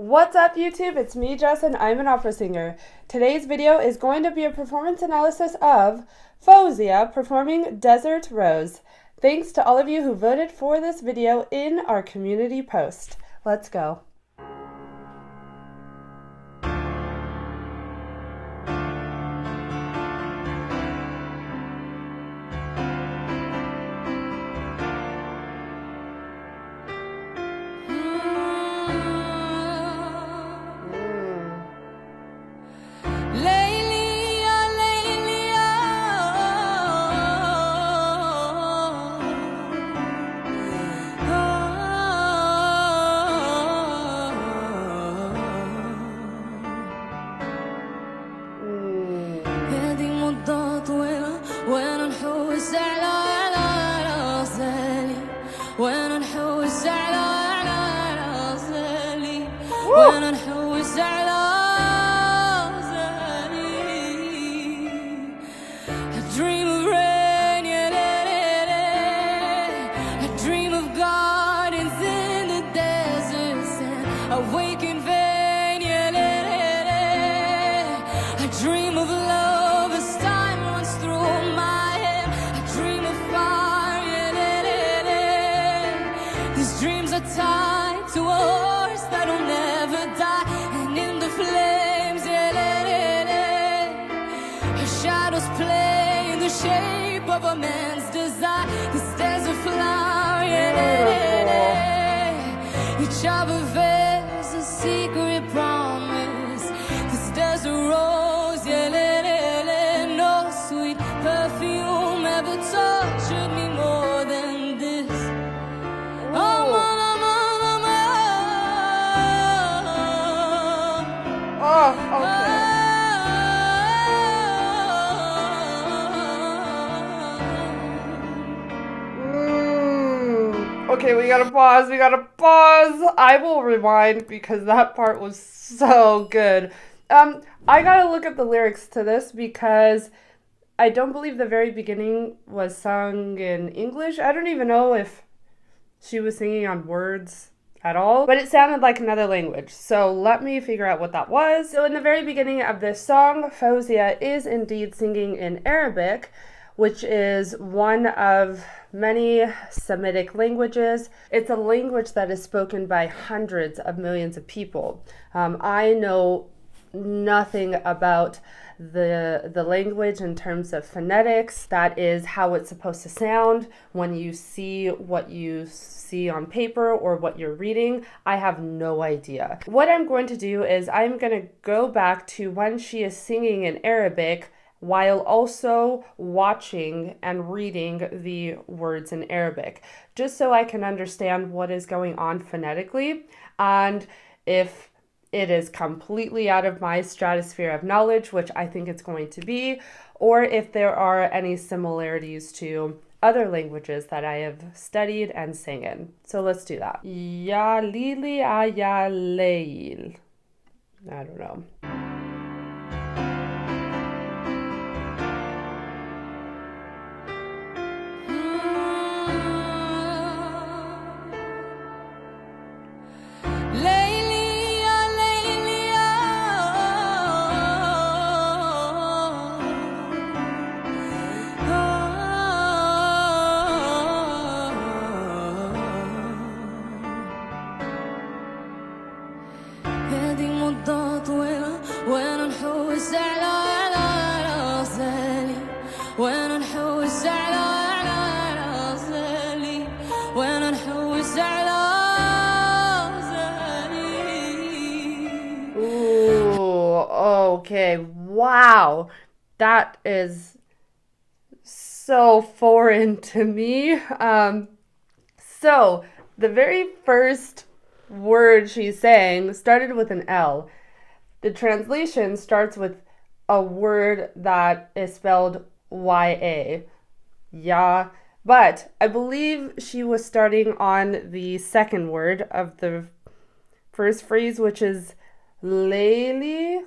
What's up YouTube? It's me, Jess, and I'm an opera singer. Today's video is going to be a performance analysis of Faouzia performing Desert Rose. Thanks to all of you who voted for this video in our community post. Let's go. Tied to a horse that'll never die, and in the flames, her shadows play in the shape of a man's desire. This desert flower, each of her veils a secret promise. This desert rose, no sweet perfume ever tortured me more than this. Oh, Okay, we gotta pause. I will rewind because that part was so good. I gotta look at the lyrics to this because I don't believe the very beginning was sung in English. I don't even know if she was singing on words at all, but it sounded like another language. So let me figure out what that was. So in the very beginning of this song, Faouzia is indeed singing in Arabic, which is one of many Semitic languages. It's a language that is spoken by hundreds of millions of people. I know nothing about the language in terms of phonetics. That is how it's supposed to sound when you see what you see on paper or what you're reading. I have no idea. What I'm going to do is I'm going to go back to when she is singing in Arabic while also watching and reading the words in Arabic, just so I can understand what is going on phonetically, and if it is completely out of my stratosphere of knowledge, which I think it's going to be, or if there are any similarities to other languages that I have studied and sang in. So let's do that. Ya lili ya leil. I don't know. Okay, wow, that is so foreign to me. So the very first word she sang started with an L. The translation starts with a word that is spelled Y-A. Yeah, but I believe she was starting on the second word of the first phrase, which is Layli.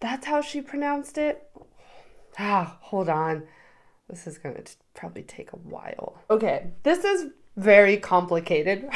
That's how she pronounced it? Hold on. This is going to probably take a while. Okay, this is very complicated,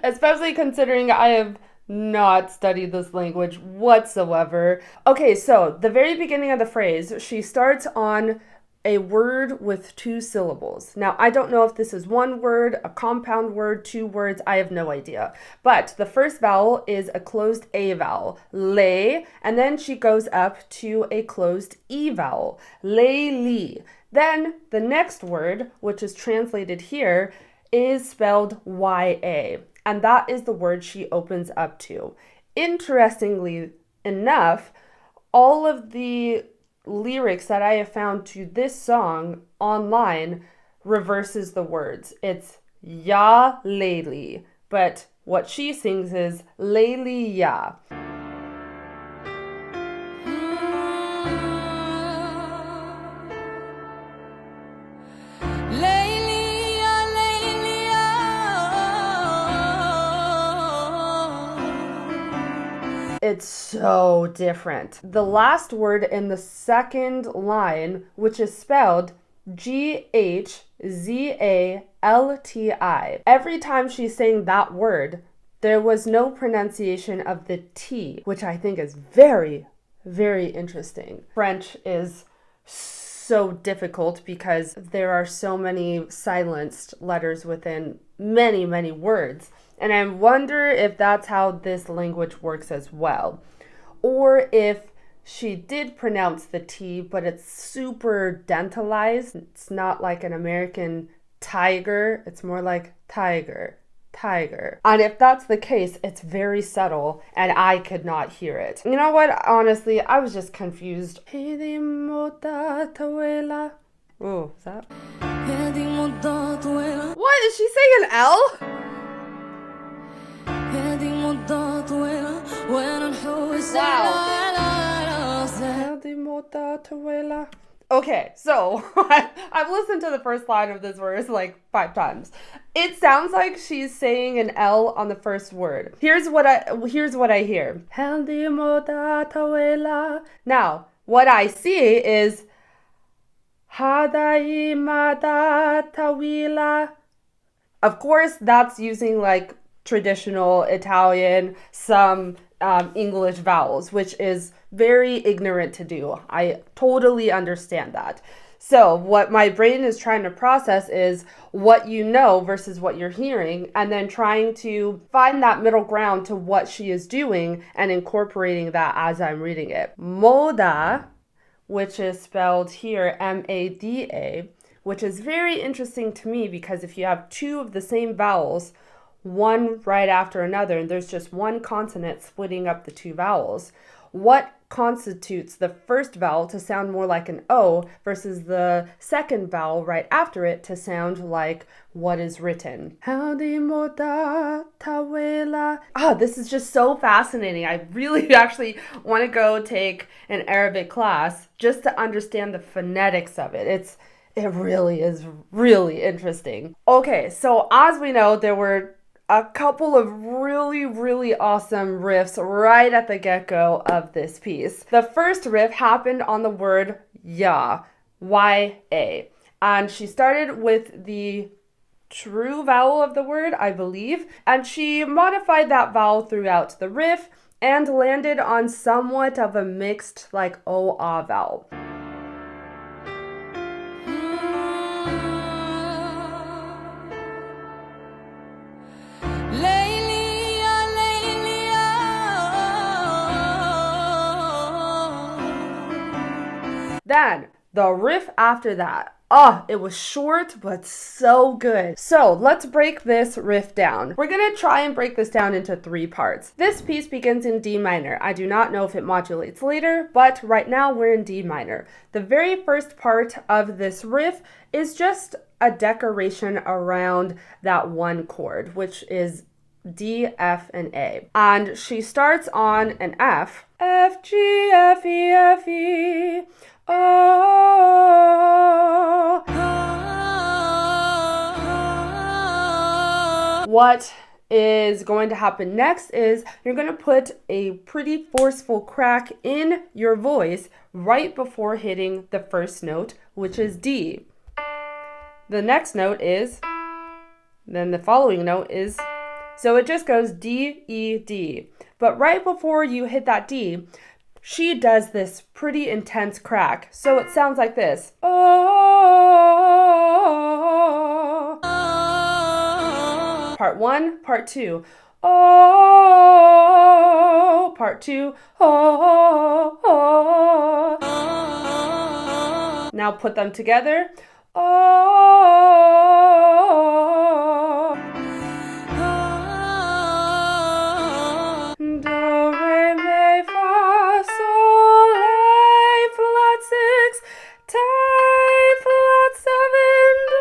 especially considering I have not studied this language whatsoever. Okay, so the very beginning of the phrase, she starts on a word with two syllables. Now, I don't know if this is one word, a compound word, two words, I have no idea. But the first vowel is a closed A vowel, le, and then she goes up to a closed E vowel, le, li. Then the next word, which is translated here, is spelled YA, and that is the word she opens up to. Interestingly enough, all of the lyrics that I have found to this song online reverses the words. It's Ya Layli, but what she sings is Layli Ya. It's so different. The last word in the second line, which is spelled Ghzalti. Every time she's saying that word, there was no pronunciation of the T, which I think is very, very interesting. French is so difficult because there are so many silenced letters within many, many words. And I wonder if that's how this language works as well. Or if she did pronounce the T, but it's super dentalized. It's not like an American tiger. It's more like tiger. And if that's the case, it's very subtle and I could not hear it. You know what? Honestly, I was just confused. Ooh, is that? What? Is she saying an L? Wow. Okay, so I've listened to the first line of this verse like 5 times. It sounds like she's saying an L on the first word. Here's what I hear. Now, what I see is of course, that's using like traditional Italian, some English vowels, which is very ignorant to do. I totally understand that. So what my brain is trying to process is what you know versus what you're hearing, and then trying to find that middle ground to what she is doing and incorporating that as I'm reading it. Moda, which is spelled here M-A-D-A, which is very interesting to me because if you have two of the same vowels, one right after another, and there's just one consonant splitting up the two vowels, what constitutes the first vowel to sound more like an O versus the second vowel right after it to sound like what is written? This is just so fascinating. I really actually want to go take an Arabic class just to understand the phonetics of it. It really is really interesting. Okay, so as we know, there were a couple of really, really awesome riffs right at the get-go of this piece. The first riff happened on the word ya, Y-A. And she started with the true vowel of the word, I believe, and she modified that vowel throughout the riff and landed on somewhat of a mixed, like, O-ah vowel. Then, the riff after that, it was short, but so good. So let's break this riff down. We're gonna try and break this down into 3 parts. This piece begins in D minor. I do not know if it modulates later, but right now we're in D minor. The very first part of this riff is just a decoration around that one chord, which is D, F, and A. And she starts on an F. F, G, F, E, F, E. Oh. What is going to happen next is you're going to put a pretty forceful crack in your voice right before hitting the first note, which is D. The next note is Then the following note is, so it just goes D, E, D. But right before you hit that D, she does this pretty intense crack. So it sounds like this. Oh. Part 1, part 2. Oh. Part 2. Oh. Now put them together. Oh. Do, re, mi, fa, sol, la, flat 6, ti, flat 7, do,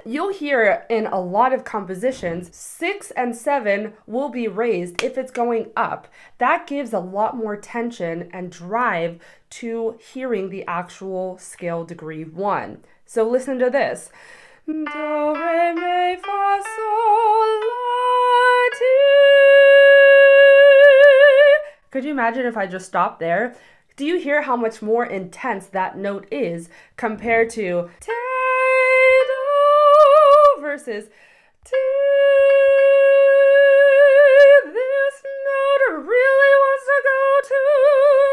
1. You'll hear in a lot of compositions, 6 and 7 will be raised if it's going up. That gives a lot more tension and drive to hearing the actual scale degree 1. So listen to this. Do, re, mi, fa, sol, la, ti. Could you imagine if I just stopped there? Do you hear how much more intense that note is compared to ti, do versus ti? This note really wants to go to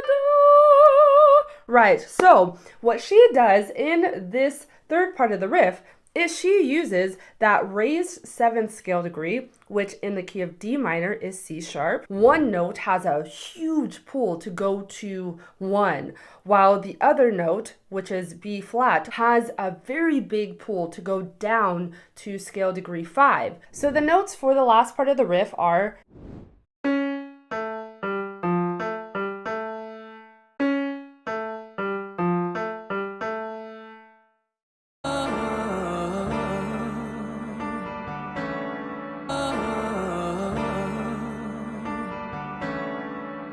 do. Right, so what she does in this third part of the riff is she uses that raised 7th scale degree, which in the key of D minor is C sharp. One note has a huge pull to go to 1, while the other note, which is B flat, has a very big pull to go down to scale degree 5. So the notes for the last part of the riff are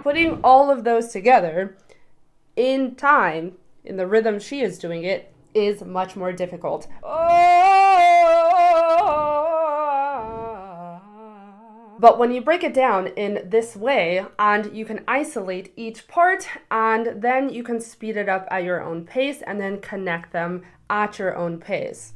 putting all of those together in time, in the rhythm she is doing it, is much more difficult. But when you break it down in this way, and you can isolate each part, and then you can speed it up at your own pace, and then connect them at your own pace.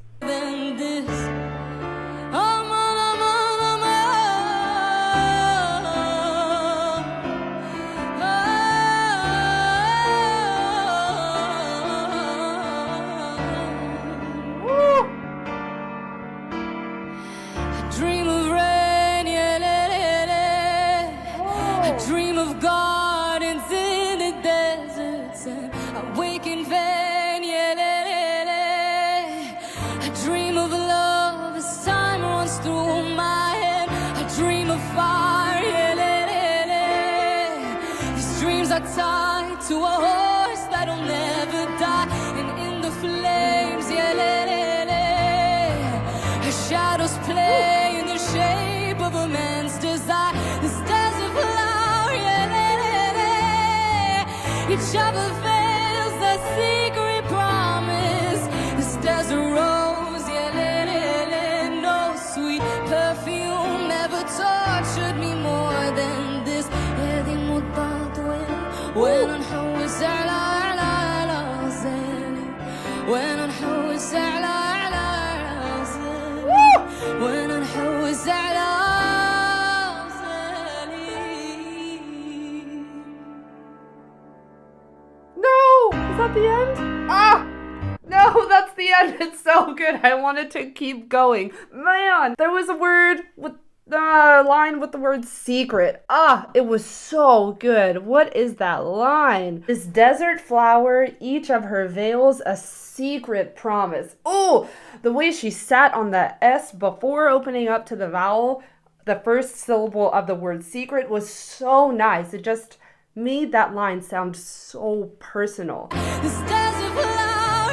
Tied to a horse that'll never die, and in the flames, her shadows play in the shape of a man's desire. This desert flower, each other veils the secret promise. This desert rose, no sweet perfume ever tortured me more than this. ونحوس على راسي ونحوس على راسي ونحوس على راسي. No! Is that the end? Ah! No, that's the end. It's so good. I wanted to keep going. Man, there was a word with the line with the word secret. It was so good. What is that line? This desert flower, each of her veils a secret promise. Oh, the way she sat on the S before opening up to the vowel, the first syllable of the word secret, was so nice. It just made that line sound so personal. This desert flower,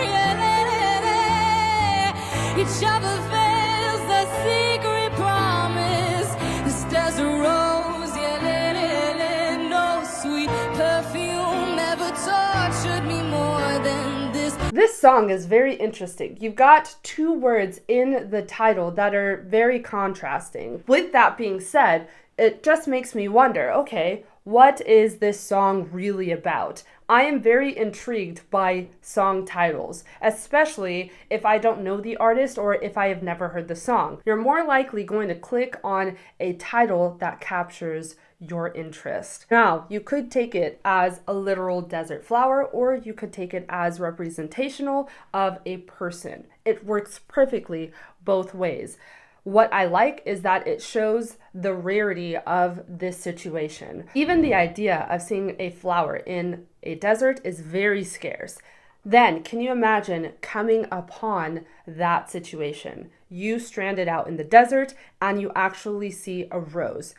each other veils the secret promise. This desert rose, no sweet perfume ever tortured me more than this. This song is very interesting. You've got two words in the title that are very contrasting. With that being said, it just makes me wonder, okay, What is this song really about? I am very intrigued by song titles, especially if I don't know the artist or if I have never heard the song. You're more likely going to click on a title that captures your interest. Now, you could take it as a literal desert flower, or you could take it as representational of a person. It works perfectly both ways. What I like is that it shows the rarity of this situation. Even the idea of seeing a flower in a desert is very scarce. Then, can you imagine coming upon that situation? You stranded out in the desert and you actually see a rose.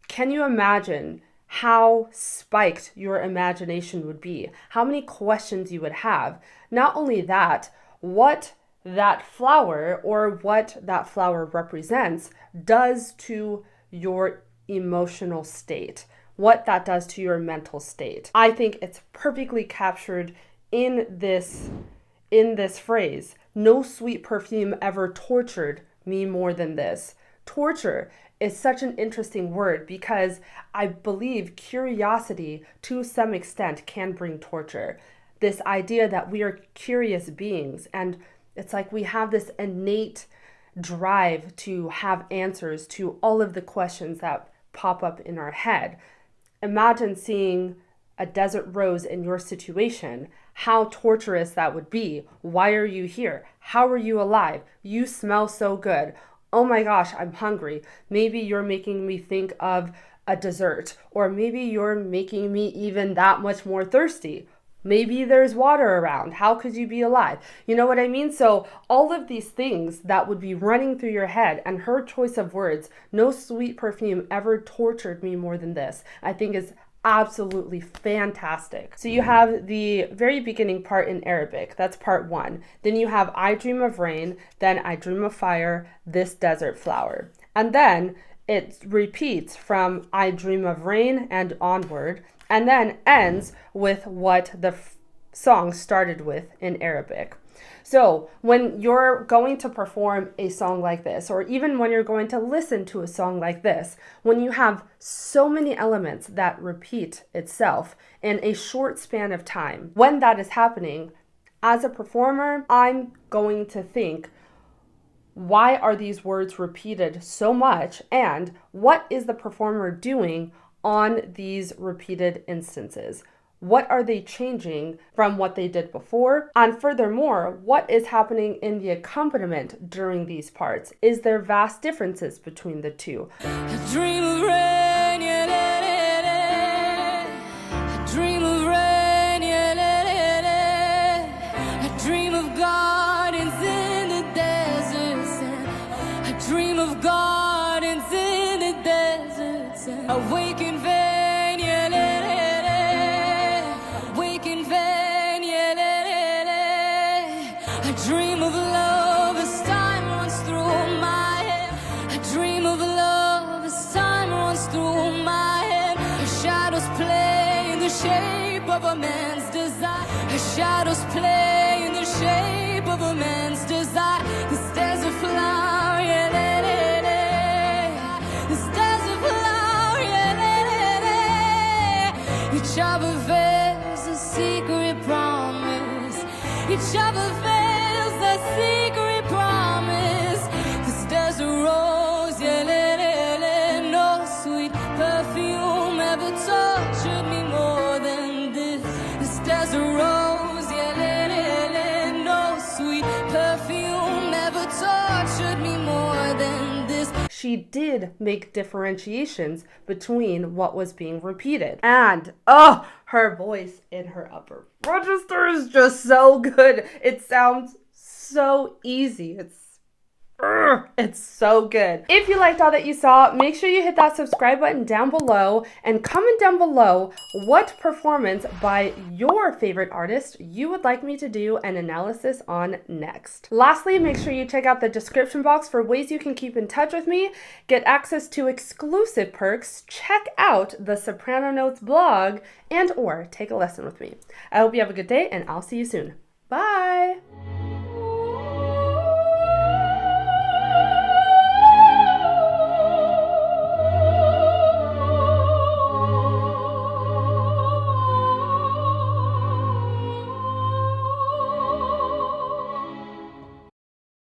Can you imagine how spiked your imagination would be? How many questions you would have? Not only that, what that flower or what that flower represents does to your emotional state, what that does to your mental state. I think it's perfectly captured in this phrase. No sweet perfume ever tortured me more than this. Torture is such an interesting word because I believe curiosity to some extent can bring torture. This idea that we are curious beings, and it's like we have this innate drive to have answers to all of the questions that pop up in our head. Imagine seeing a desert rose in your situation, how torturous that would be. Why are you here? How are you alive? You smell so good. Oh my gosh, I'm hungry. Maybe you're making me think of a dessert, or maybe you're making me even that much more thirsty. Maybe there's water around. How could you be alive? You know what I mean? So all of these things that would be running through your head, and her choice of words, no sweet perfume ever tortured me more than this, I think is absolutely fantastic. So you have the very beginning part in Arabic. That's part one. Then you have I dream of rain, then I dream of fire, this desert flower. And then it repeats from I dream of rain and onward, and then ends with what the song started with in Arabic. So when you're going to perform a song like this, or even when you're going to listen to a song like this, when you have so many elements that repeat itself in a short span of time, when that is happening, as a performer, I'm going to think, why are these words repeated so much? And what is the performer doing on these repeated instances? What are they changing from what they did before? And furthermore, what is happening in the accompaniment during these parts? Is there vast differences between the two? I dream of rain, yeah, da, da, da. I dream of rain, yeah, da, da, da. I dream of gardens in the deserts, and I dream of gardens in the deserts, and I wake in vain, yeah, da, da, da. Wake in vain, yeah, da, da, da. I dream of love as time runs through my head. I dream of love as time runs through my head. Her shadows play in the shape of a man's desire. Her shadows play in the shape of a man's desire. This desert flower, yeah, da, da, da. This desert flower, yeah, da, da, da. Each of her veils a secret promise. Each of her veils a secret promise. This desert rose, yeah, da, da, da. No sweet perfume ever tortured me more than this. This desert rose, yeah, da, da, da. No sweet perfume ever tortured me more than this. She did make differentiations between what was being repeated. And, oh, her voice in her upper register is just so good. It sounds so easy. It's so good. If you liked all that you saw, make sure you hit that subscribe button down below and comment down below what performance by your favorite artist you would like me to do an analysis on next. Lastly, make sure you check out the description box for ways you can keep in touch with me, get access to exclusive perks, check out the Soprano Notes blog, and or take a lesson with me. I hope you have a good day and I'll see you soon. Bye!